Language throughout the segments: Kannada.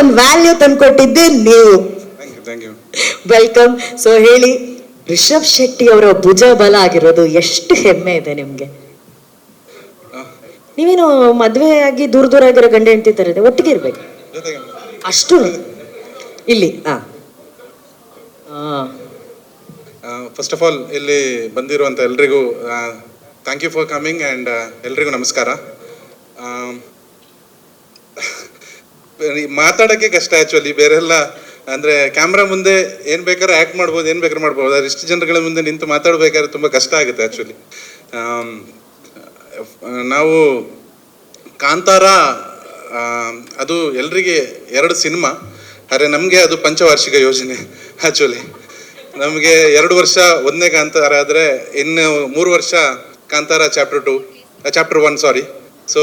ಒಂದು ವ್ಯಾಲ್ಯೂ ತಂದ್ಕೊಟ್ಟಿದ್ದೆ ನೀವು. Thank you. ವೆಲ್ಕಮ್. ಸೊ ಹೇಳಿ, ರಿಷಬ್ ಶೆಟ್ಟಿ ಅವರ ಭುಜ ಬಲ ಆಗಿರೋದು ಎಷ್ಟು ಹೆಮ್ಮೆ ಇದೆ ನಿಮ್ಗೆ? ನೀವೇನು ಮದ್ವೆ ಆಗಿ ದೂರ ಆಗಿರೋ ಗಂಡ ಹೆಂಡತಿ ತರ ಇದೆ, ಒಟ್ಟಿಗೆ ಇರ್ಬೇಕು ಅಷ್ಟು ಇಲ್ಲಿ. ಫಸ್ಟ್ ಆಫ್ ಆಲ್ ಇಲ್ಲಿ ಬಂದಿರುವಂಥ ಎಲ್ರಿಗೂ thank you for coming and ಎಲ್ರಿಗೂ ನಮಸ್ಕಾರ. ಮಾತಾಡೋಕ್ಕೆ ಕಷ್ಟ ಆ್ಯಕ್ಚುಲಿ, ಬೇರೆಲ್ಲ ಅಂದರೆ ಕ್ಯಾಮ್ರಾ ಮುಂದೆ ಏನು ಬೇಕಾದ್ರೂ ಆ್ಯಕ್ಟ್ ಮಾಡ್ಬೋದು, ಏನು ಬೇಕಾದ್ರೂ ಮಾಡ್ಬೋದು. ಆದರೆ ಇಷ್ಟು ಜನಗಳ ಮುಂದೆ ನಿಂತು ಮಾತಾಡಬೇಕಾದ್ರೆ ತುಂಬ ಕಷ್ಟ ಆಗುತ್ತೆ ಆ್ಯಕ್ಚುಲಿ. ನಾವು ಕಾಂತಾರ ಅದು ಎಲ್ರಿಗೆ 2 ಸಿನಿಮಾ, ಆದರೆ ನಮಗೆ ಅದು ಪಂಚವಾರ್ಷಿಕ ಯೋಜನೆ ಆ್ಯಕ್ಚುಲಿ. ನಮಗೆ 2 ವರ್ಷ ಒಂದನೇ ಕಾಂತಾರ ಆದರೆ ಇನ್ನು 3 ವರ್ಷ ಕಾಂತಾರ ಚಾಪ್ಟರ್ 1 ಸಾರಿ. ಸೊ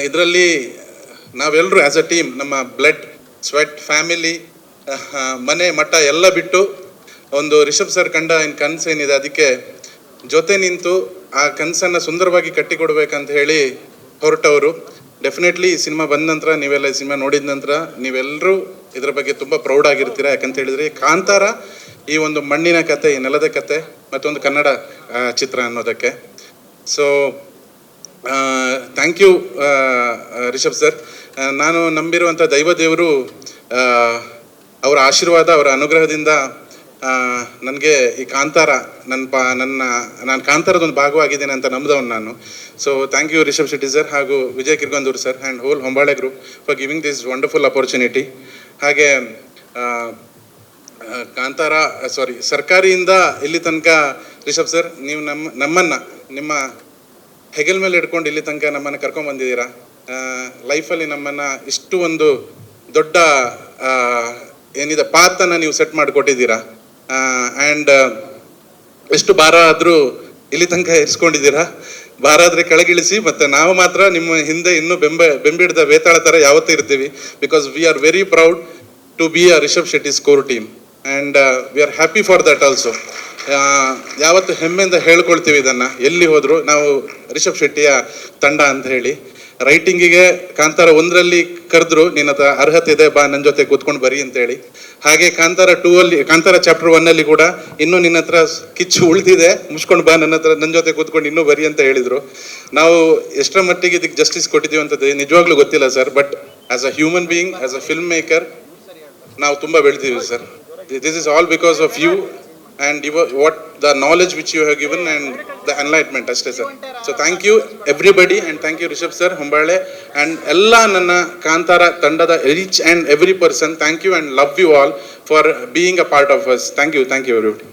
ಇದರಲ್ಲಿ ನಾವೆಲ್ಲರೂ ಆ್ಯಸ್ ಅ ಟೀಮ್ ನಮ್ಮ ಬ್ಲಡ್ ಸ್ವೆಟ್ ಫ್ಯಾಮಿಲಿ ಮನೆ ಮಠ ಎಲ್ಲ ಬಿಟ್ಟು ಒಂದು ರಿಷಬ್ ಸರ್ ಕಂಡ ಕನಸು ಏನಿದೆ ಅದಕ್ಕೆ ಜೊತೆ ನಿಂತು ಆ ಕನಸನ್ನು ಸುಂದರವಾಗಿ ಕಟ್ಟಿಕೊಡ್ಬೇಕಂತ ಹೇಳಿ ಹೊರಟವರು. ಡೆಫಿನೆಟ್ಲಿ ಈ ಸಿನಿಮಾ ಬಂದ ನಂತರ, ನೀವೆಲ್ಲ ಈ ಸಿನಿಮಾ ನೋಡಿದ ನಂತರ ನೀವೆಲ್ಲರೂ ಇದರ ಬಗ್ಗೆ ತುಂಬ ಪ್ರೌಡ್ ಆಗಿರ್ತೀರ. ಯಾಕಂತ ಹೇಳಿದರೆ ಕಾಂತಾರ ಈ ಒಂದು ಮಣ್ಣಿನ ಕತೆ, ಈ ನೆಲದ ಕತೆ ಮತ್ತೊಂದು ಕನ್ನಡ ಚಿತ್ರ ಅನ್ನೋದಕ್ಕೆ. So thank you Rishab sir. ನಾನು ನಂಬಿರುವಂಥ ದೈವದೇವರು ಅವರ ಆಶೀರ್ವಾದ, ಅವರ ಅನುಗ್ರಹದಿಂದ ನನಗೆ ಈ ಕಾಂತಾರ ನಾನು ಕಾಂತಾರದೊಂದು ಭಾಗವಾಗಿದ್ದೇನೆ ಅಂತ ನಂಬಿದವನು ನಾನು. So thank you Rishab Shetty sir ಹಾಗೂ Vijay Kirgandur sir and whole Hombale group for giving this wonderful opportunity. ಹಾಗೆ ಸರ್ಕಾರಿಯಿಂದ ಇಲ್ಲಿ ತನಕ ರಿಷಬ್ ಸರ್ ನೀವು ನಮ್ಮನ್ನು ನಿಮ್ಮ ಹೆಗಲ್ ಮೇಲೆ ಇಟ್ಕೊಂಡು ಇಲ್ಲಿ ತನಕ ನಮ್ಮನ್ನು ಕರ್ಕೊಂಡ್ಬಂದಿದ್ದೀರಾ. ಲೈಫಲ್ಲಿ ನಮ್ಮನ್ನು ಇಷ್ಟು ಒಂದು ದೊಡ್ಡ ಏನಿದೆ ಪಾತನ್ನು ನೀವು ಸೆಟ್ ಮಾಡಿಕೊಟ್ಟಿದ್ದೀರಾ. ಆ್ಯಂಡ್ ಎಷ್ಟು ಭಾರ ಆದರೂ ಇಲ್ಲಿ ತನಕ ಇರಿಸ್ಕೊಂಡಿದ್ದೀರಾ. ಭಾರ ಆದರೆ ಕೆಳಗಿಳಿಸಿ, ಮತ್ತು ನಾವು ಮಾತ್ರ ನಿಮ್ಮ ಹಿಂದೆ ಇನ್ನೂ ಬೆಂಬಿಡಿದ ವೇತಾಳ ಥರ ಯಾವತ್ತೂ ಇರ್ತೀವಿ. Because we are very proud to be a Rishab Shetty's core team and we are happy for that also. ಯಾವತ್ತು ಹೆಮ್ಮೆಯಿಂದ ಹೇಳ್ಕೊಳ್ತೀವಿ ಇದನ್ನು, ಎಲ್ಲಿ ಹೋದರೂ ನಾವು ರಿಷಬ್ ಶೆಟ್ಟಿಯ ತಂಡ ಅಂತ ಹೇಳಿ. ರೈಟಿಂಗಿಗೆ ಕಾಂತಾರ 1ರಲ್ಲಿ ಕರೆದ್ರು, ನಿನ್ನ ಹತ್ರ ಅರ್ಹತೆ ಇದೆ, ಬಾ ನನ್ನ ಜೊತೆ ಕೂತ್ಕೊಂಡು ಬರಿ ಅಂತೇಳಿ. ಹಾಗೆ ಕಾಂತಾರ 2ಅಲ್ಲಿ, ಕಾಂತಾರ ಚಾಪ್ಟರ್ 1ಅಲ್ಲಿ ಕೂಡ ಇನ್ನೂ ನಿನ್ನ ಹತ್ರ ಕಿಚ್ಚು ಉಳಿದಿದೆ, ಮುಚ್ಕೊಂಡು ಬಾ ನನ್ನ ಜೊತೆ ಕೂತ್ಕೊಂಡು ಇನ್ನೂ ಬರಿ ಅಂತ ಹೇಳಿದರು. ನಾವು ಎಷ್ಟರ ಮಟ್ಟಿಗೆ ಇದಕ್ಕೆ ಜಸ್ಟಿಸ್ ಕೊಟ್ಟಿದ್ದೀವಿ ಅಂತದ್ದು ನಿಜವಾಗ್ಲೂ ಗೊತ್ತಿಲ್ಲ sir. But as a human being, as a film maker ನಾವು ತುಂಬ ಬೆಳೆದಿದ್ದೀವಿ sir. This is all because of you and what the knowledge which you have given and the enlightenment ಅಷ್ಟೇ ಸರ್. So thank you everybody and thank you Rishab sir, Hombale and ಎಲ್ಲ ನನ್ನ ಕಾಂತಾರ ತಂಡದ each and every person. Thank you and love you all for being a part of us. Thank you everybody.